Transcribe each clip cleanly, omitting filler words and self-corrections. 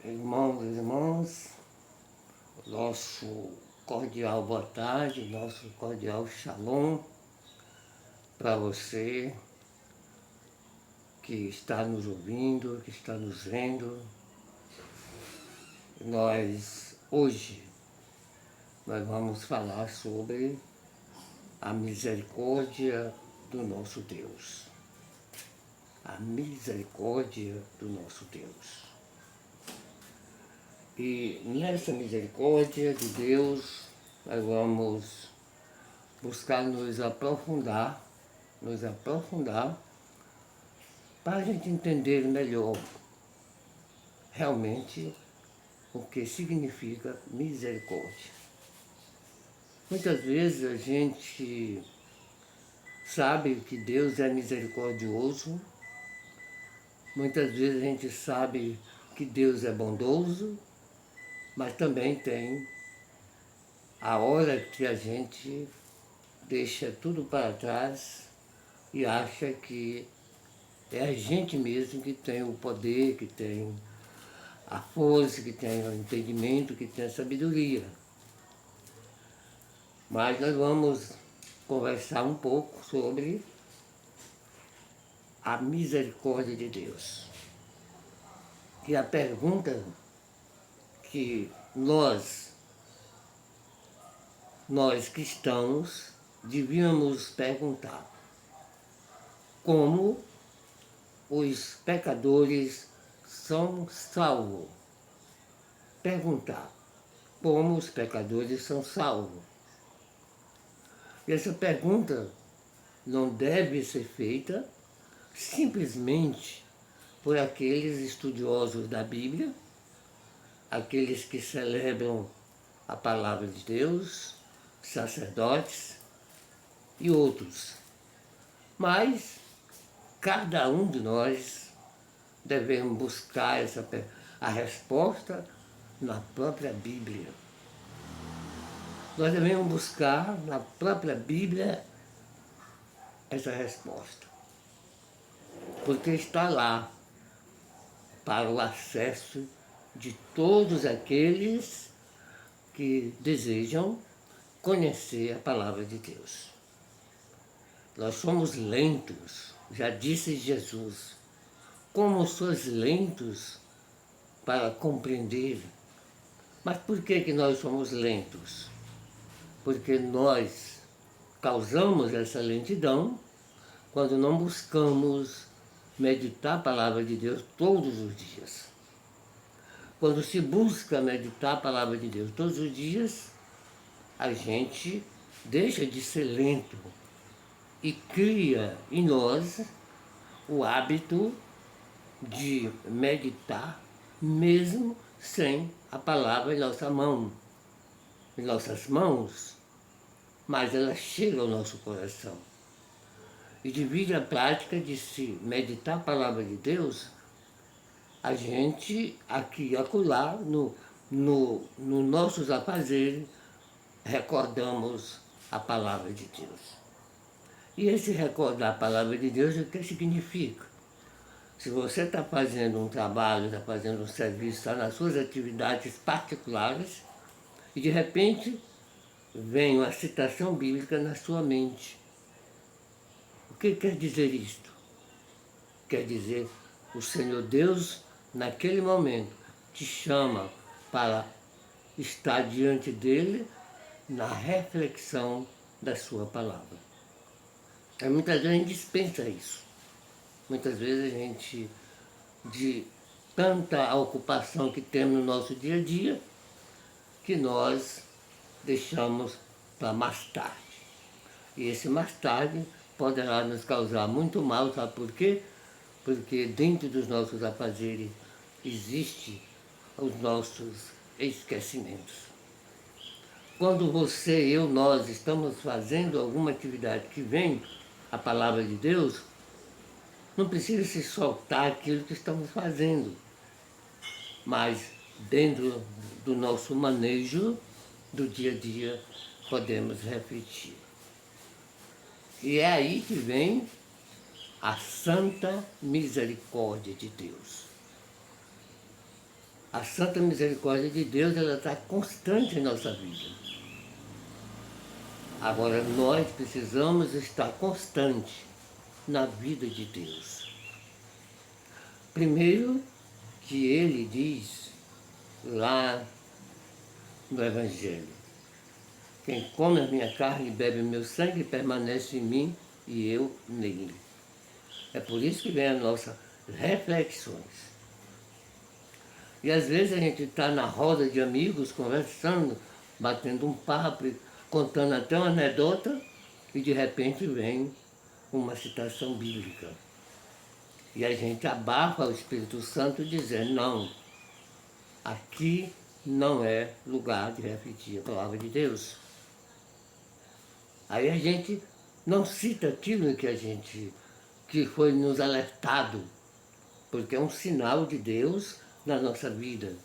Irmãos e irmãs, nosso cordial boa tarde, nosso cordial shalom para você que está nos ouvindo, que está nos vendo. Hoje, nós vamos falar sobre a misericórdia do nosso Deus. A misericórdia do nosso Deus. E nessa misericórdia de Deus, nós vamos buscar nos aprofundar para a gente entender melhor realmente o que significa misericórdia. Muitas vezes a gente sabe que Deus é misericordioso, muitas vezes a gente sabe que Deus é bondoso, mas também tem a hora que a gente deixa tudo para trás e acha que é a gente mesmo que tem o poder, que tem a força, que tem o entendimento, que tem a sabedoria. Mas nós vamos conversar um pouco sobre a misericórdia de Deus. E a pergunta que nós cristãos devíamos perguntar: como os pecadores são salvos? Perguntar como os pecadores são salvos. E essa pergunta não deve ser feita simplesmente por aqueles estudiosos da Bíblia, aqueles que celebram a palavra de Deus, sacerdotes e outros. Mas cada um de nós devemos buscar a resposta na própria Bíblia. Nós devemos buscar na própria Bíblia essa resposta, porque está lá para o acesso de todos aqueles que desejam conhecer a palavra de Deus. Nós somos lentos, já disse Jesus. Como sois lentos para compreender. Mas por que nós somos lentos? Porque nós causamos essa lentidão quando não buscamos meditar a palavra de Deus todos os dias. Quando se busca meditar a palavra de Deus todos os dias, a gente deixa de ser lento e cria em nós o hábito de meditar mesmo sem a palavra em nossa mão, em nossas mãos, mas ela chega ao nosso coração. E devido à prática de se meditar a palavra de Deus, a gente aqui e acolá, no nossos afazeres, recordamos a palavra de Deus. E esse recordar a palavra de Deus, o que significa? Se você está fazendo um trabalho, está fazendo um serviço, está nas suas atividades particulares, e de repente vem uma citação bíblica na sua mente. O que quer dizer isto? Quer dizer, o Senhor Deus, naquele momento, te chama para estar diante dele na reflexão da sua palavra. Muitas vezes a gente dispensa isso. Muitas vezes a gente, de tanta ocupação que temos no nosso dia a dia, que nós deixamos para mais tarde. E esse mais tarde poderá nos causar muito mal, sabe por quê? Porque dentro dos nossos afazeres existe os nossos esquecimentos. Quando você, eu, nós estamos fazendo alguma atividade que vem a palavra de Deus, não precisa se soltar aquilo que estamos fazendo, mas dentro do nosso manejo do dia a dia podemos refletir. E é aí que vem a santa misericórdia de Deus. A santa misericórdia de Deus, ela está constante em nossa vida. Agora, nós precisamos estar constante na vida de Deus. Primeiro, que ele diz lá no Evangelho: quem come a minha carne e bebe o meu sangue permanece em mim e eu nele. É por isso que vem as nossas reflexões. E às vezes a gente está na roda de amigos, conversando, batendo um papo, contando até uma anedota, e de repente vem uma citação bíblica. E a gente abafa o Espírito Santo dizendo: não, aqui não é lugar de refletir a palavra de Deus. Aí a gente não cita aquilo que foi nos alertado, porque é um sinal de Deus na nossa vida.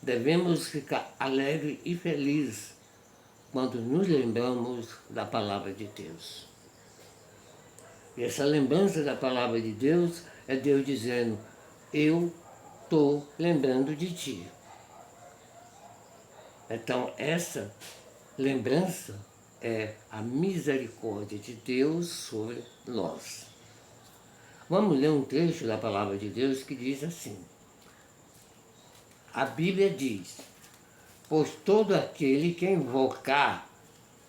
Devemos ficar alegres e felizes quando nos lembramos da palavra de Deus. E essa lembrança da palavra de Deus é Deus dizendo: eu estou lembrando de ti. Então essa lembrança é a misericórdia de Deus sobre nós. Vamos ler um trecho da palavra de Deus que diz assim. A Bíblia diz: pois todo aquele que invocar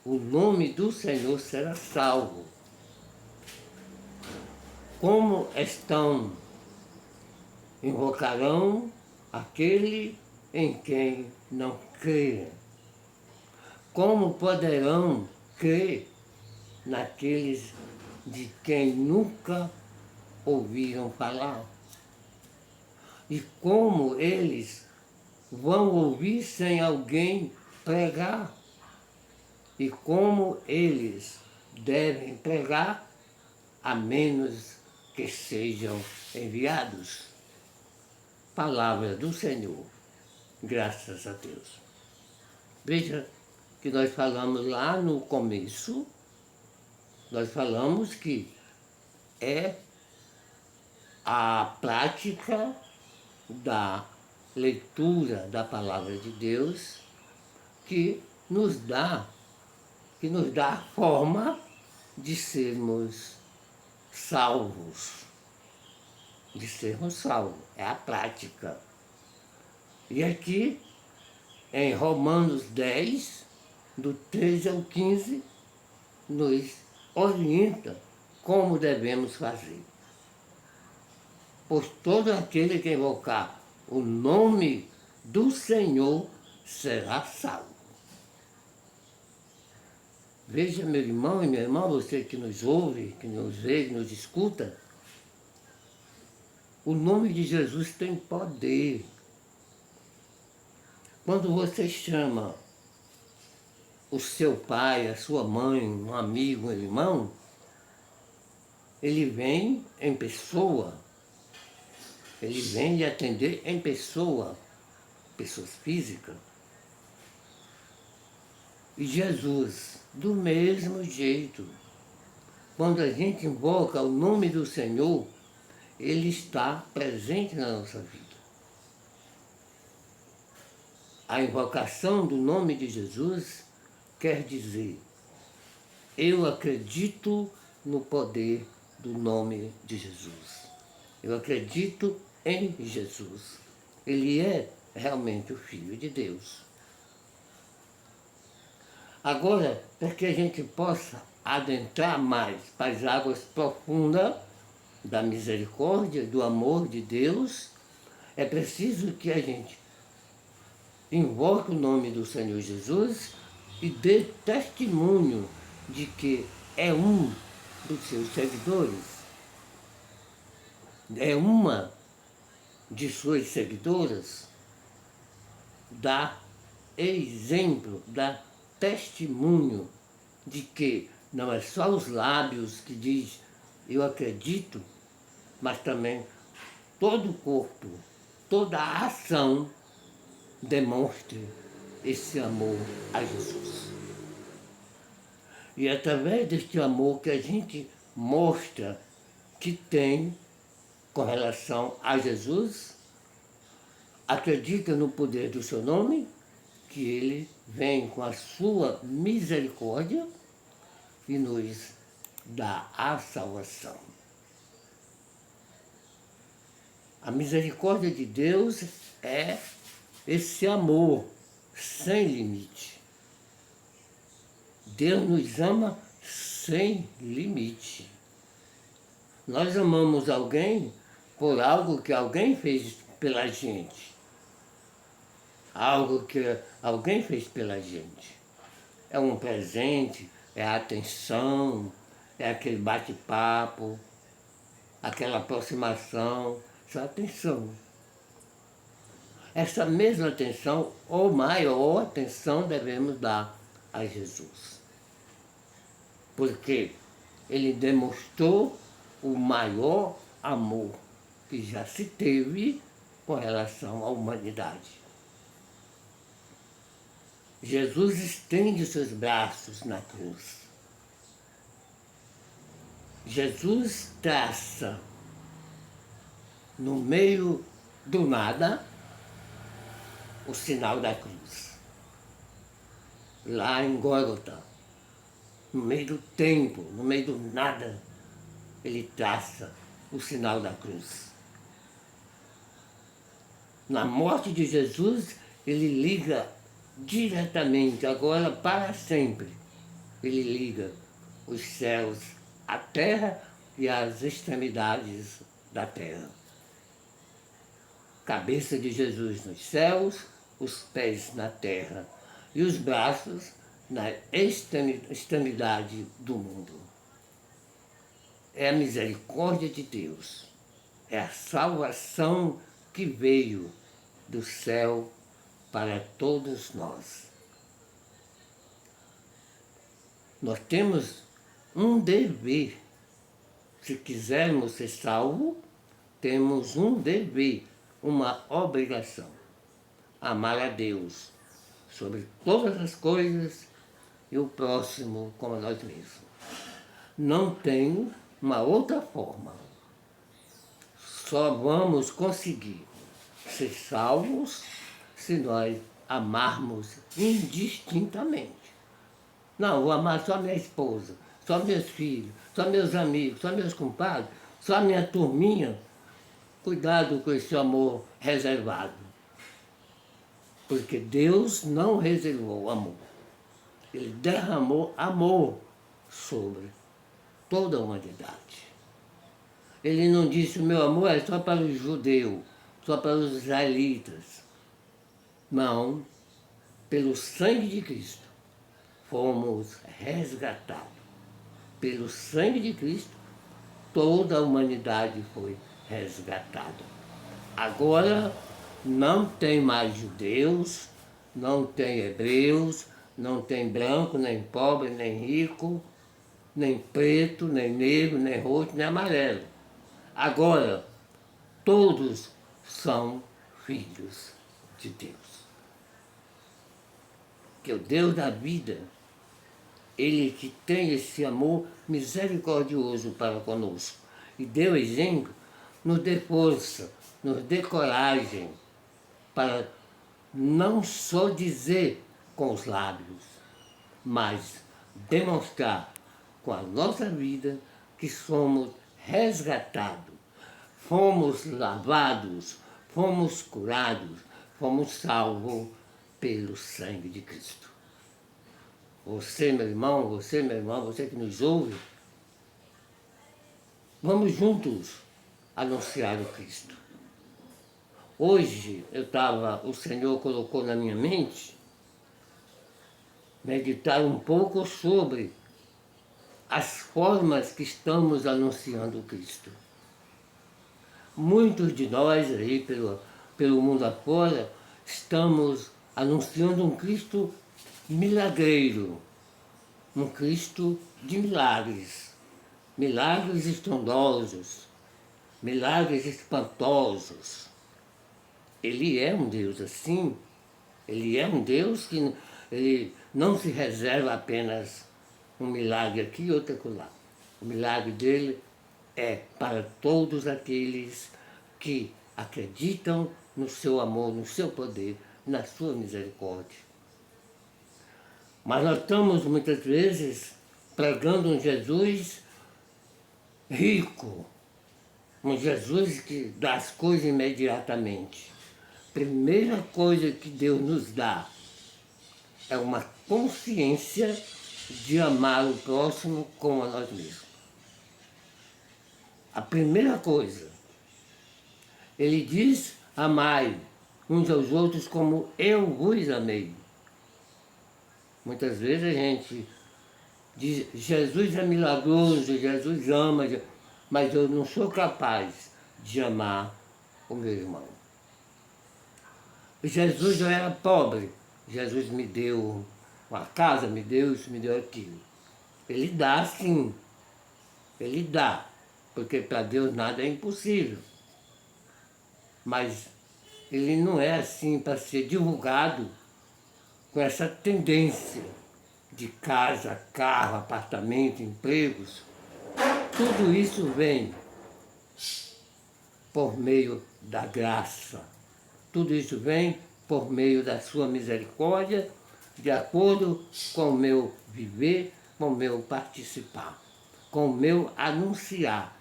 o nome do Senhor será salvo. Como invocarão aquele em quem não creem? Como poderão crer naqueles de quem nunca ouviram falar? E como eles vão ouvir sem alguém pregar? E como eles devem pregar a menos que sejam enviados? Palavra do Senhor, graças a Deus. Veja que nós falamos lá no começo, nós falamos que é a prática da leitura da palavra de Deus que nos dá a forma de sermos salvos. É a prática. E aqui, em Romanos 10, do 13 ao 15, nos orienta como devemos fazer. Pois todo aquele que invocar o nome do Senhor será salvo. Veja, meu irmão e minha irmã, você que nos ouve, que nos vê, que nos escuta, o nome de Jesus tem poder. Quando você chama o seu pai, a sua mãe, um amigo, um irmão, ele vem em pessoa. Ele vem lhe atender em pessoa, pessoas físicas. E Jesus, do mesmo jeito, quando a gente invoca o nome do Senhor, Ele está presente na nossa vida. A invocação do nome de Jesus quer dizer: eu acredito no poder do nome de Jesus. Eu acredito em Jesus. Ele é realmente o Filho de Deus. Agora, para que a gente possa adentrar mais para as águas profundas da misericórdia, do amor de Deus, é preciso que a gente invoque o nome do Senhor Jesus e dê testemunho de que é um dos seus seguidores, é uma de suas seguidoras, dá exemplo, dá testemunho de que não é só os lábios que diz eu acredito, mas também todo o corpo, toda a ação demonstre esse amor a Jesus. E é através deste amor que a gente mostra que tem com relação a Jesus, acredita no poder do seu nome, que ele vem com a sua misericórdia e nos dá a salvação. A misericórdia de Deus é esse amor sem limite. Deus nos ama sem limite. Nós amamos alguém por algo que alguém fez pela gente. Algo que alguém fez pela gente. É um presente, é a atenção, é aquele bate-papo, aquela aproximação, essa atenção. Essa mesma atenção, ou maior atenção, devemos dar a Jesus. Porque ele demonstrou o maior amor que já se teve com relação à humanidade. Jesus estende seus braços na cruz. Jesus traça no meio do nada o sinal da cruz. Lá em Gólgota, no meio do tempo, no meio do nada, ele traça o sinal da cruz. Na morte de Jesus, ele liga diretamente, agora para sempre, ele liga os céus, a terra e as extremidades da terra. Cabeça de Jesus nos céus, os pés na terra e os braços na extremidade do mundo. É a misericórdia de Deus, é a salvação que veio do céu para todos nós. Nós temos um dever. Se quisermos ser salvos, temos um dever, uma obrigação. Amar a Deus sobre todas as coisas e o próximo como nós mesmos. Não tem uma outra forma. Só vamos conseguir ser salvos se nós amarmos indistintamente. Não, vou amar só minha esposa, só meus filhos, só meus amigos, só meus compadres, só minha turminha. Cuidado com esse amor reservado. Porque Deus não reservou amor. Ele derramou amor sobre toda a humanidade. Ele não disse: o meu amor é só para os judeus, só para os israelitas. Não, pelo sangue de Cristo fomos resgatados. Pelo sangue de Cristo toda a humanidade foi resgatada. Agora não tem mais judeus, não tem hebreus, não tem branco, nem pobre, nem rico, nem preto, nem negro, nem roxo, nem amarelo. Agora, todos são filhos de Deus. Que o Deus da vida, Ele que tem esse amor misericordioso para conosco e deu exemplo, nos dê força, nos dê coragem para não só dizer com os lábios, mas demonstrar com a nossa vida que somos resgatados, fomos lavados, fomos curados, fomos salvos pelo sangue de Cristo. Você, meu irmão, você, minha irmã, você que nos ouve, vamos juntos anunciar o Cristo. Hoje o Senhor colocou na minha mente meditar um pouco sobre as formas que estamos anunciando o Cristo. Muitos de nós aí pelo mundo afora estamos anunciando um Cristo milagreiro, um Cristo de milagres, milagres estrondosos, milagres espantosos. Ele é um Deus assim, ele é um Deus que ele não se reserva apenas um milagre aqui e outro acolá. O milagre dele é para todos aqueles que acreditam no seu amor, no seu poder, na sua misericórdia. Mas nós estamos muitas vezes pregando um Jesus rico, um Jesus que dá as coisas imediatamente. Primeira coisa que Deus nos dá é uma consciência de amar o próximo como a nós mesmos. A primeira coisa, ele diz: amai uns aos outros como eu vos amei. Muitas vezes a gente diz: Jesus é milagroso, Jesus ama, mas eu não sou capaz de amar o meu irmão. Jesus, eu era pobre, Jesus me deu uma casa, me deu isso, me deu aquilo. Ele dá sim, ele dá, porque para Deus nada é impossível. Mas ele não é assim para ser divulgado com essa tendência de casa, carro, apartamento, empregos. Tudo isso vem por meio da graça. Tudo isso vem por meio da sua misericórdia, de acordo com o meu viver, com o meu participar, com o meu anunciar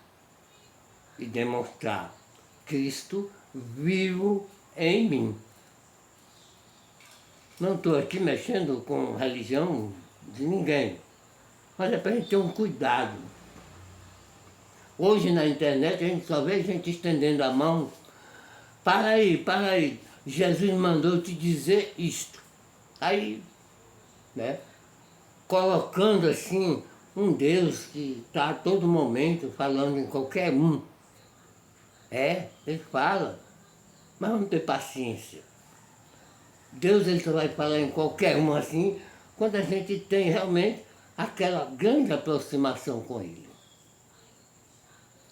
e demonstrar Cristo vivo em mim. Não estou aqui mexendo com religião de ninguém, mas é para a gente ter um cuidado. Hoje na internet a gente só vê gente estendendo a mão. Para aí, Jesus mandou te dizer isto. Aí, né, colocando assim um Deus que está a todo momento falando em qualquer um. Ele fala, mas vamos ter paciência. Deus ele só vai falar em qualquer um assim, quando a gente tem realmente aquela grande aproximação com ele.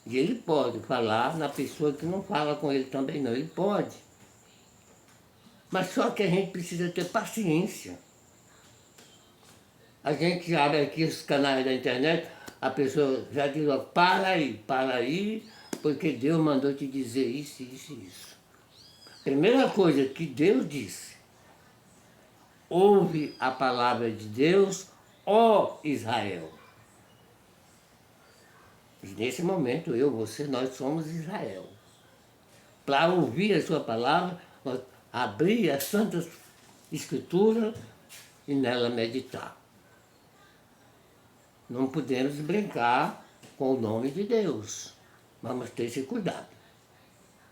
E ele pode falar na pessoa que não fala com ele também não, ele pode. Mas só que a gente precisa ter paciência. A gente abre aqui os canais da internet, a pessoa já diz: para aí, porque Deus mandou te dizer isso, isso e isso. Primeira coisa que Deus disse: ouve a palavra de Deus, ó Israel. E nesse momento, você, nós somos Israel. Para ouvir a sua palavra, nós abrir a Santa Escritura e nela meditar. Não podemos brincar com o nome de Deus. Vamos ter esse cuidado.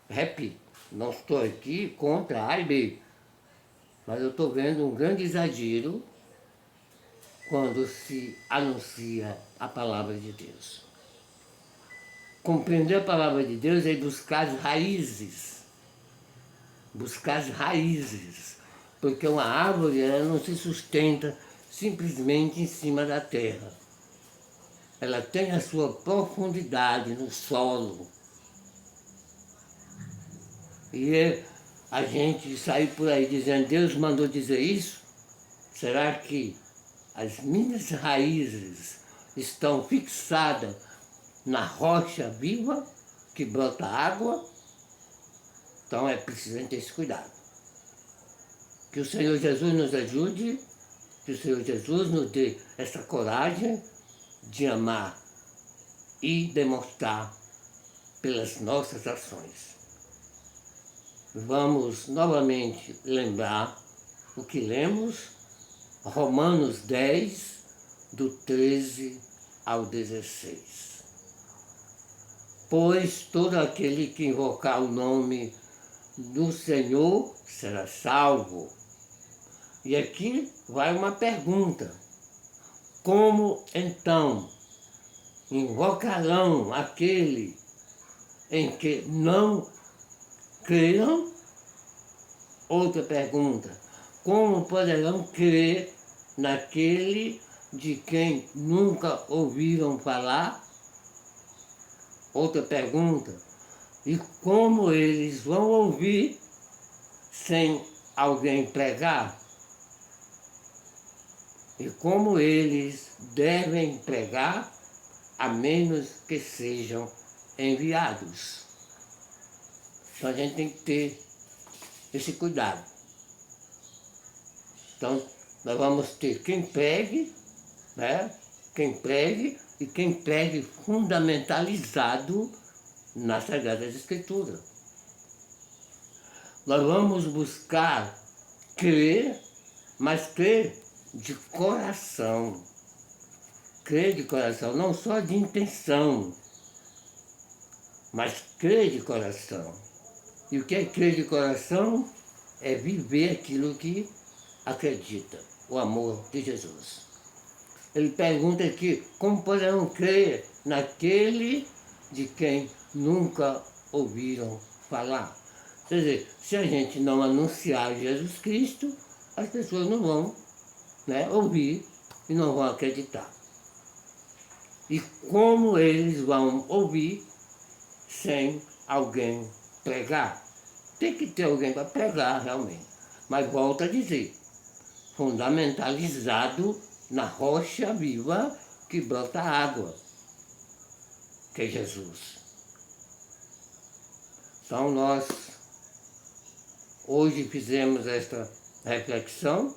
Repito, não estou aqui contra A e B, mas eu estou vendo um grande exagero quando se anuncia a palavra de Deus. Compreender a palavra de Deus é buscar as raízes. Buscar as raízes. Porque uma árvore ela não se sustenta simplesmente em cima da terra. Ela tem a sua profundidade no solo. E a gente sair por aí dizendo: Deus mandou dizer isso? Será que as minhas raízes estão fixadas na rocha viva que brota água? Então é preciso ter esse cuidado. Que o Senhor Jesus nos ajude, que o Senhor Jesus nos dê essa coragem de amar e demonstrar pelas nossas ações. Vamos novamente lembrar o que lemos, Romanos 10, do 13 ao 16. Pois todo aquele que invocar o nome do Senhor será salvo. E aqui vai uma pergunta: como então invocarão aquele em que não creiam? Outra pergunta: como poderão crer naquele de quem nunca ouviram falar? Outra pergunta: e como eles vão ouvir sem alguém pregar? E como eles devem pregar a menos que sejam enviados? Então a gente tem que ter esse cuidado. Então, nós vamos ter quem pregue, né? Quem pregue e quem pregue fundamentalizado nas Sagradas Escrituras. Nós vamos buscar crer, mas crer de coração. Crer de coração, não só de intenção, mas crer de coração. E o que é crer de coração? É viver aquilo que acredita, o amor de Jesus. Ele pergunta aqui, como poderão crer naquele de quem nunca ouviram falar? Quer dizer, se a gente não anunciar Jesus Cristo, as pessoas não vão, né, ouvir e não vão acreditar. E como eles vão ouvir sem alguém pregar? Tem que ter alguém para pregar realmente. Mas volto a dizer, fundamentalizado na rocha viva que brota água, que é Jesus. Então nós hoje fizemos esta reflexão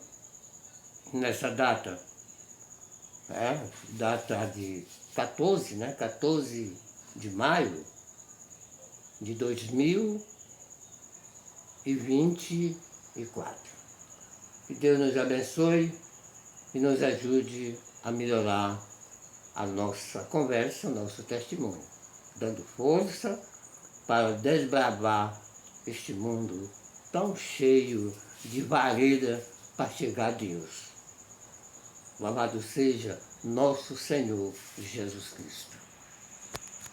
nessa data, data de 14, 14 de maio de 2024. Que Deus nos abençoe e nos ajude a melhorar a nossa conversa, o nosso testemunho, dando força para desbravar este mundo tão cheio de vareda para chegar a Deus. Louvado seja nosso Senhor Jesus Cristo.